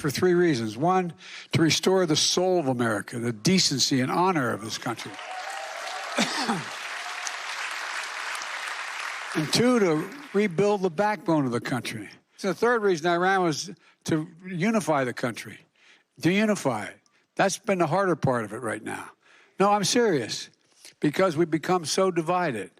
for three reasons. One, to restore the soul of America, the decency and honor of this country. And two, to rebuild the backbone of the country. So the third reason I ran was to unify the country, to unify it. That's been the harder part of it right now. No, I'm serious, because we've become so divided.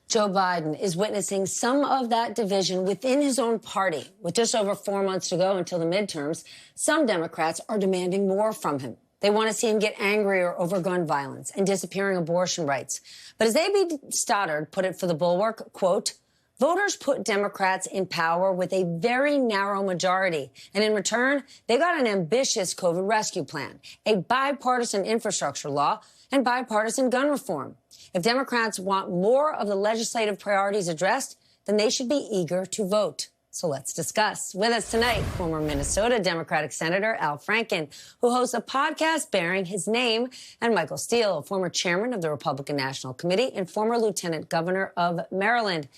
Joe Biden is witnessing some of that division within his own party. With just over 4 months to go until the midterms, some Democrats are demanding more from him. They want to see him get angrier over gun violence and disappearing abortion rights. But as A.B. Stoddard put it for the Bulwark, quote, voters put Democrats in power with a very narrow majority. And in return, they got an ambitious COVID rescue plan, a bipartisan infrastructure law, and bipartisan gun reform. If Democrats want more of the legislative priorities addressed, then they should be eager to vote. So let's discuss. With us tonight, former Minnesota Democratic Senator Al Franken, who hosts a podcast bearing his name, and Michael Steele, former chairman of the Republican National Committee and former lieutenant governor of Maryland.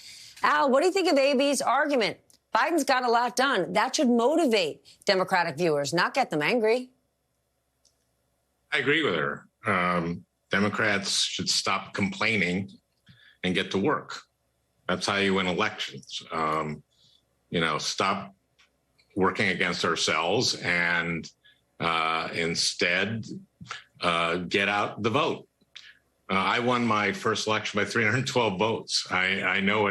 Al, what do you think of AB's argument? Biden's got a lot done. That should motivate Democratic viewers, not get them angry. I agree with her. Democrats should stop complaining and get to work. That's how you win elections. Stop working against ourselves and instead get out the vote. I won my first election by 312 votes. I know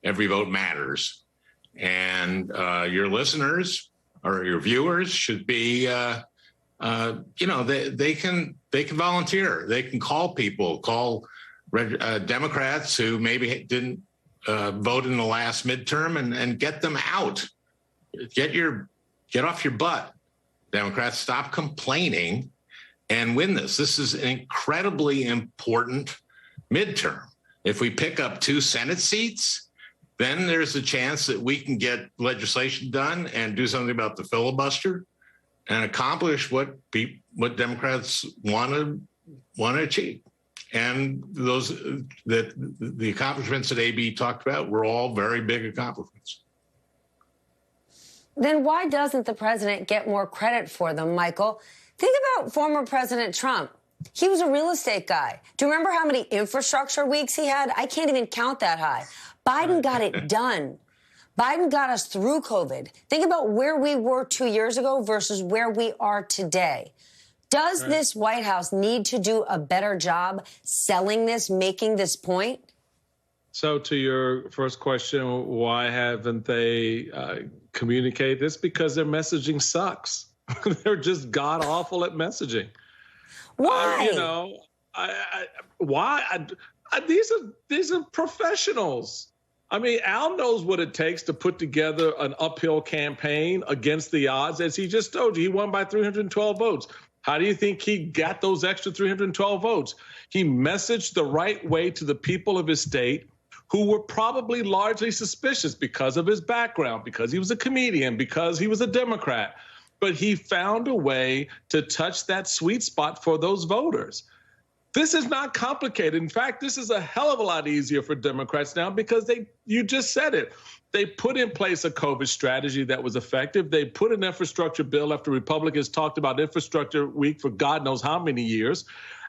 every vote matters. And your listeners or your viewers should be, they can volunteer. They can call people, Democrats who maybe didn't vote in the last midterm and get them out. Get off your butt. Democrats, stop complaining and win this. This is an incredibly important midterm. If we pick up 2 Senate seats, then there's a chance that we can get legislation done and do something about the filibuster and accomplish what Democrats want to achieve. And the accomplishments that AB talked about were all very big accomplishments. Then why doesn't the president get more credit for them, Michael? Think about former President Trump. He was a real estate guy. Do you remember how many infrastructure weeks he had? I can't even count that high. Biden got it done. Biden got us through COVID. Think about where we were 2 years ago versus where we are today. Does this White House need to do a better job selling this, making this point? So to your first question, why haven't they communicated this? Because their messaging sucks. They're just god-awful at messaging. Why? Why? These are professionals. I mean, Al knows what it takes to put together an uphill campaign against the odds. As he just told you, he won by 312 votes. How do you think he got those extra 312 votes? He messaged the right way to the people of his state who were probably largely suspicious because of his background, because he was a comedian, because he was a Democrat. But he found a way to touch that sweet spot for those voters. This is not complicated. In fact, this is a hell of a lot easier for Democrats now because you just said it. They put in place a COVID strategy that was effective. They put an infrastructure bill after Republicans talked about infrastructure week for God knows how many years.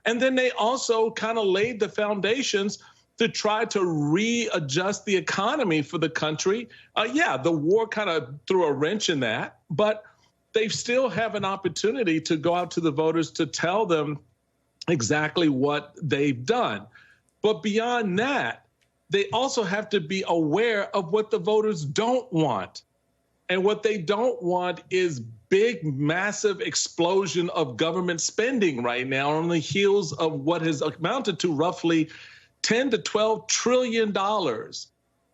And then they also kind of laid the foundations to try to readjust the economy for the country. The war kind of threw a wrench in that, but they still have an opportunity to go out to the voters to tell them exactly what they've done. But beyond that, they also have to be aware of what the voters don't want. And what they don't want is big, massive explosion of government spending right now on the heels of what has amounted to roughly $10 to $12 trillion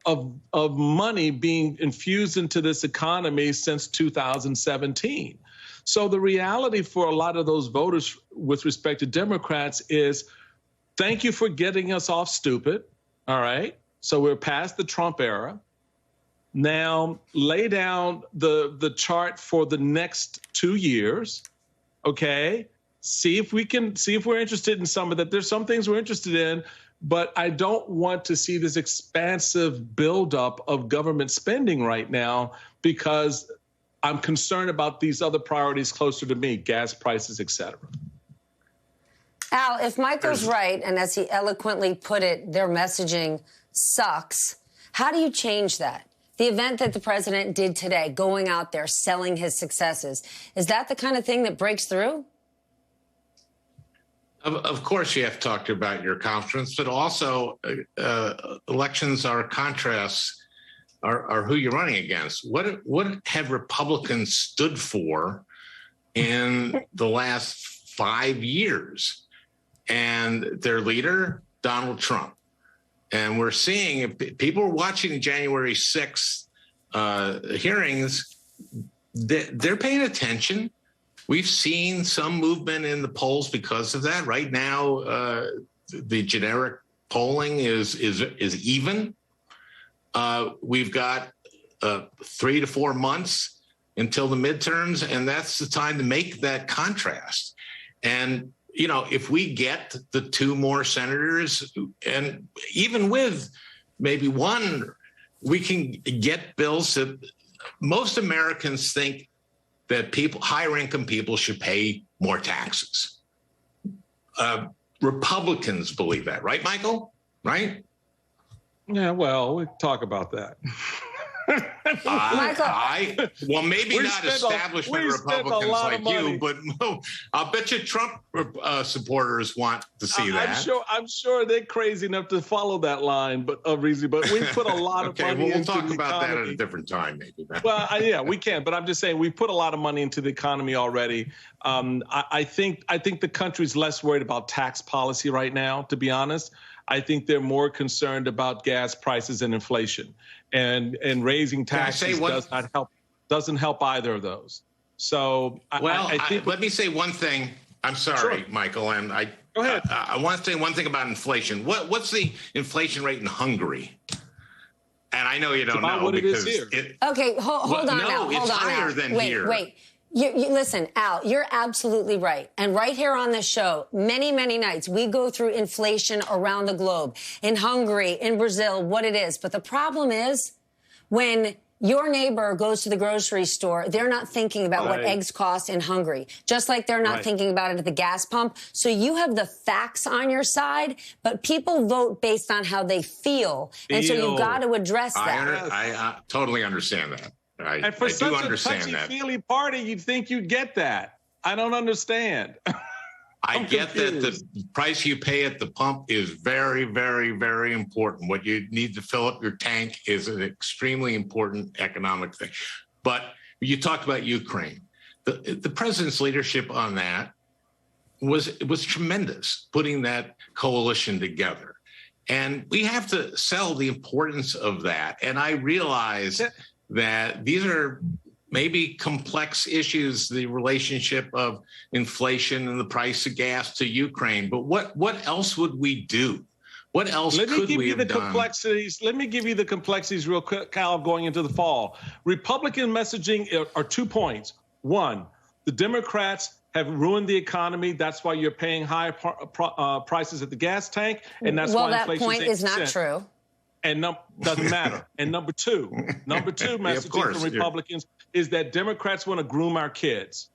of money being infused into this economy since 2017. So the reality for a lot of those voters with respect to Democrats is, thank you for getting us off stupid. All right. So we're past the Trump era. Now lay down the chart for the next 2 years. OK, see if we're interested in some of that. There's some things we're interested in, but I don't want to see this expansive buildup of government spending right now because I'm concerned about these other priorities closer to me, gas prices, et cetera. Al, if Michael's right, and as he eloquently put it, their messaging sucks, how do you change that? The event that the president did today, going out there, selling his successes, is that the kind of thing that breaks through? Of course, you have to talk about your conference, but also elections are contrasts, are who you're running against. What have Republicans stood for in the last 5 years? And their leader, Donald Trump. And we're seeing, if people are watching the January 6th hearings, they're paying attention. We've seen some movement in the polls because of that. Right now, the generic polling is even. We've got 3 to 4 months until the midterms, and that's the time to make that contrast. And you know, if we get the 2 more senators, and even with maybe 1, we can get bills that most Americans think that higher income people should pay more taxes. Republicans believe that, right, Michael? Right? Yeah, well, we talk about that. Well, maybe not establishment Republicans like you, but I'll bet you Trump supporters want to see that. I'm sure they're crazy enough to follow that line, but we put a lot of money. We'll talk about that at a different time, maybe. Well, yeah, we can, but I'm just saying we put a lot of money into the economy already. I think the country's less worried about tax policy right now, to be honest. I think they're more concerned about gas prices and inflation, and raising taxes doesn't help either of those. So, I think let me say one thing. I'm sorry, Sure. Michael, and go ahead. I want to say one thing about inflation. What's the inflation rate in Hungary? And I know you don't know what because it is here. Okay, hold on now. No, it's higher than here. Wait. You listen, Al, you're absolutely right. And right here on this show, many, many nights, we go through inflation around the globe, in Hungary, in Brazil, what it is. But the problem is when your neighbor goes to the grocery store, they're not thinking about what eggs cost in Hungary, just like they're not thinking about it at the gas pump. So you have the facts on your side, but people vote based on how they feel. And so you've got to address that. I totally understand that. And for such a touchy-feely party, you'd think you'd get that. I don't understand. I get that the price you pay at the pump is very, very, very important. What you need to fill up your tank is an extremely important economic thing. But you talked about Ukraine. The president's leadership on that was tremendous, putting that coalition together. And we have to sell the importance of that. And I realize that these are maybe complex issues, the relationship of inflation and the price of gas to Ukraine. But what else would we do? What else could we have done? Let me give you the complexities real quick, Kyle, going into the fall. Republican messaging are 2 points. 1, the Democrats have ruined the economy. That's why you're paying higher prices at the gas tank. And that's why inflation that point is not true. And doesn't matter. And number two messaging from Republicans is that Democrats want to groom our kids.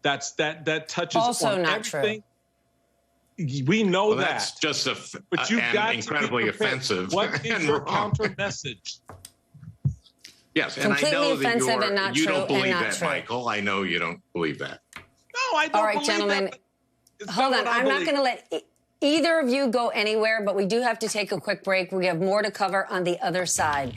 That touches also on not everything. True. We know that. That's just but you've got incredibly to be offensive. What is your counter message? Yes, and I know that you don't believe that, Michael. I know you don't believe that. No, I don't. All right, gentlemen. Hold on. I'm not going to let either of you go anywhere, but we do have to take a quick break. We have more to cover on the other side.